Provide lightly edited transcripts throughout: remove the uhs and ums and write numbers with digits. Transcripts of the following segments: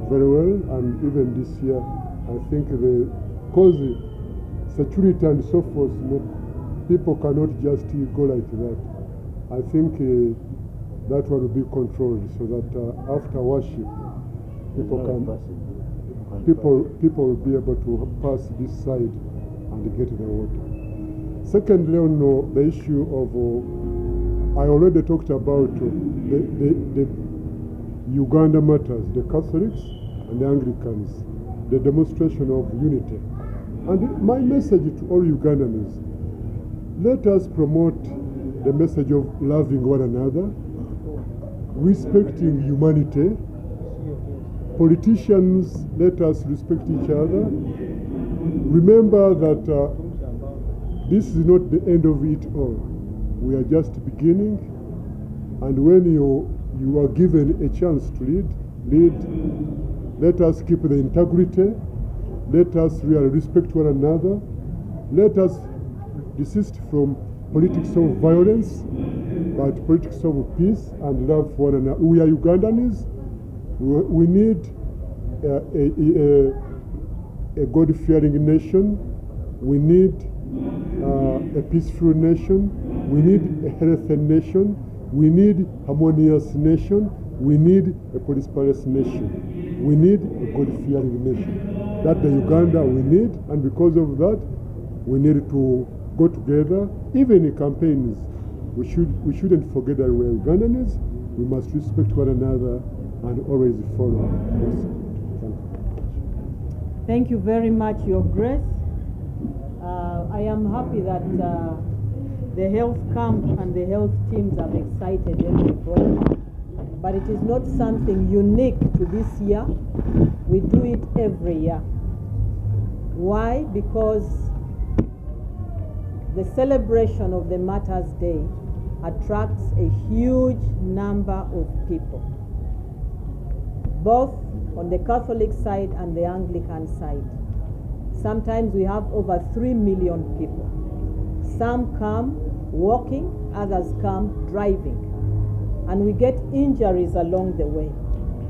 Very well, and even this year, I think the cause security and so forth, people cannot just go like that. I think that one will be controlled so that after worship, people will be able to pass this side and get the water. Secondly, on the issue of, I already talked about the Uganda matters, the Catholics and the Anglicans, the demonstration of unity. And my message to all Ugandans, let us promote the message of loving one another, respecting humanity. Politicians, let us respect each other. Remember that this is not the end of it all. We are just beginning, and when you are given a chance to lead, let us keep the integrity. Let us really respect one another. Let us desist from politics of violence, but politics of peace and love for one another. We are Ugandans. We need a God-fearing nation. We need a peaceful nation. We need a healthy nation. We need a harmonious nation. We need a prosperous nation. We need a God-fearing nation. That's the Uganda we need, and because of that, we need to go together. Even in campaigns, we shouldn't forget that we are Ugandans. We must respect one another and always follow. Thank you very much, Your Grace. I am happy that the health camp and the health teams have excited everybody. But it is not something unique to this year. We do it every year. Why? Because the celebration of the Martyrs' Day attracts a huge number of people, both on the Catholic side and the Anglican side. Sometimes we have over 3 million people. Some come walking, others come driving, and we get injuries along the way.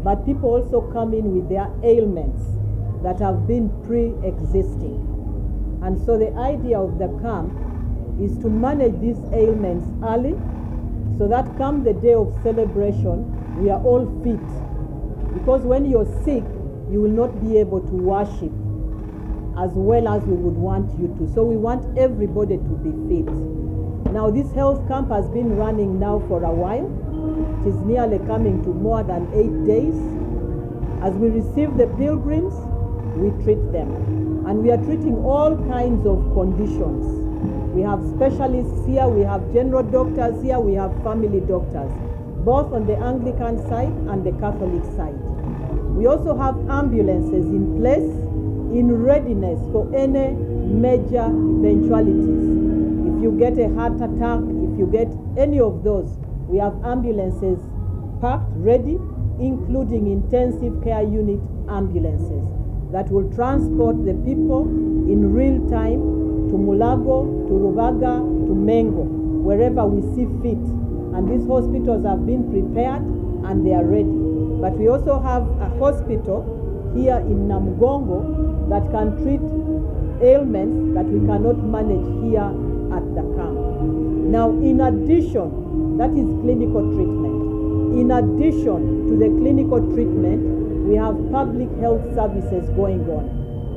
But people also come in with their ailments that have been pre-existing. And so the idea of the camp is to manage these ailments early, so that come the day of celebration, we are all fit. Because when you're sick, you will not be able to worship as well as we would want you to. So we want everybody to be fit. Now this health camp has been running now for a while. It is nearly coming to more than 8 days. As we receive the pilgrims, we treat them. And we are treating all kinds of conditions. We have specialists here, we have general doctors here, we have family doctors, both on the Anglican side and the Catholic side. We also have ambulances in place, in readiness for any major eventualities. If you get a heart attack, if you get any of those, we have ambulances packed, ready, including intensive care unit ambulances that will transport the people in real time to Mulago, to Rubaga, to Mengo, wherever we see fit. And these hospitals have been prepared and they are ready. But we also have a hospital here in Namugongo that can treat ailments that we cannot manage here at the camp. Now, in addition, that is clinical treatment. In addition to the clinical treatment, we have public health services going on.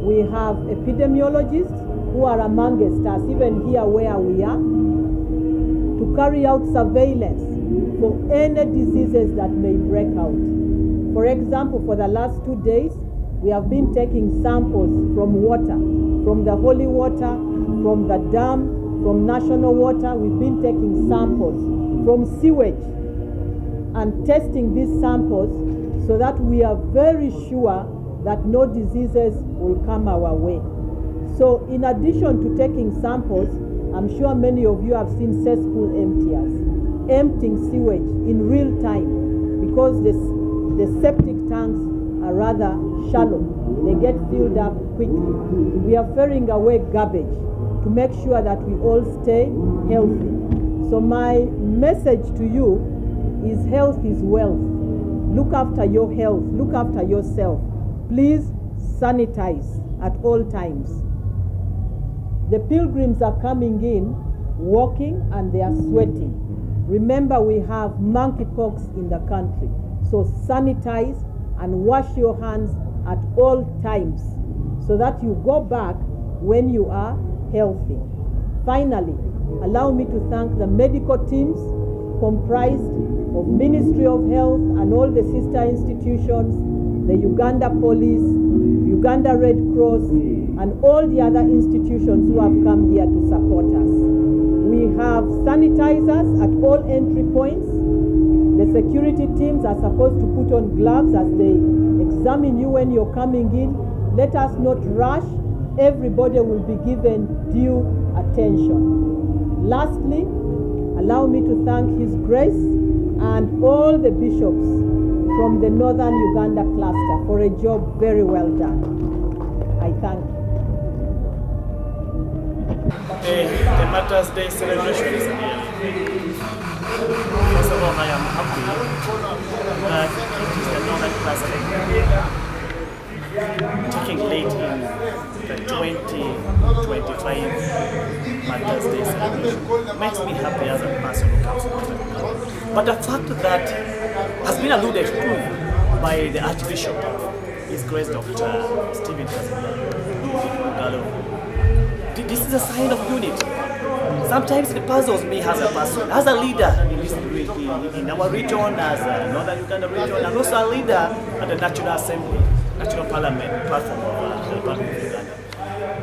We have epidemiologists who are amongst us, even here where we are, to carry out surveillance for any diseases that may break out. For example, for the last 2 days, we have been taking samples from water, from the holy water, from the dam, from national water. We've been taking samples from sewage and testing these samples so that we are very sure that no diseases will come our way. So in addition to taking samples, I'm sure many of you have seen cesspool emptiers emptying sewage in real time, because the septic tanks are rather shallow. They get filled up quickly. We are ferrying away garbage to make sure that we all stay healthy. So my message to you is health is wealth. Look after your health, look after yourself. Please sanitize at all times. The pilgrims are coming in, walking, and they are sweating. Remember, we have monkeypox in the country. So sanitize and wash your hands at all times so that you go back when you are healthy. Finally, allow me to thank the medical teams comprised of Ministry of Health and all the sister institutions, the Uganda Police, Uganda Red Cross, and all the other institutions who have come here to support us. We have sanitizers at all entry points. The security teams are supposed to put on gloves as they examine you when you're coming in. Let us not rush. Everybody will be given due attention. Lastly, allow me to thank His Grace and all the bishops from the Northern Uganda cluster for a job very well done. I thank you. The Mother's Day celebration is here. First of all, I am happy that it is the Northern cluster taking lead in the 2025 Mother's Day celebration. Makes me happy as a person who comes from Uganda. But the fact that has been alluded to by the Archbishop, His Grace Dr. Kaziimba Mugalu, this is a sign of unity. Sometimes it puzzles me as a person, as a leader in our region, as a Northern Uganda region, and also a leader at the National Assembly, National Parliament platform of the Republic of Uganda.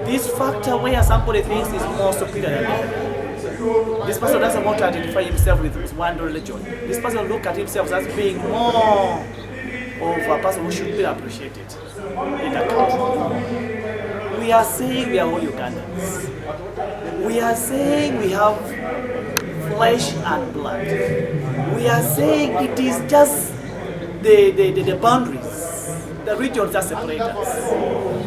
This factor where somebody thinks is more superior than the other. This person doesn't want to identify himself with one religion. This person looks at himself as being more of a person who should be appreciated in the country. We are saying we are all Ugandans. We are saying we have flesh and blood. We are saying it is just the boundaries, the regions that separate us.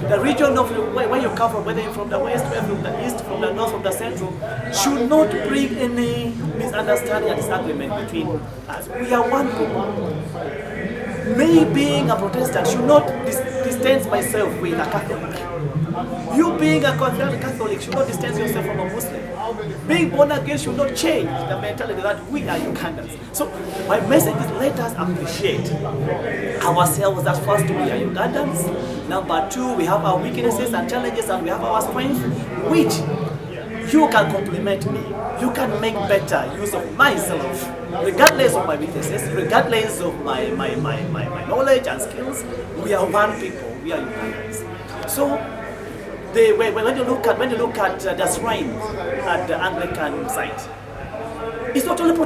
The region of where you come from, whether you're from the west, whether from the east, from the north, from the central, should not bring any misunderstanding and disagreement between us. We are one people. Me being a Protestant should not distance myself with a Catholic. You being a Catholic should not distance yourself from a Muslim. Being born again should not change the mentality that we are Ugandans. So my message is, let us appreciate ourselves that first we are Ugandans. Number two, we have our weaknesses and challenges, and we have our strengths, which you can complement me. You can make better use of myself, regardless of my weaknesses, regardless of my knowledge and skills. We are one people. We are Ugandans. So when you look at the shrine at the Anglican site, it's not only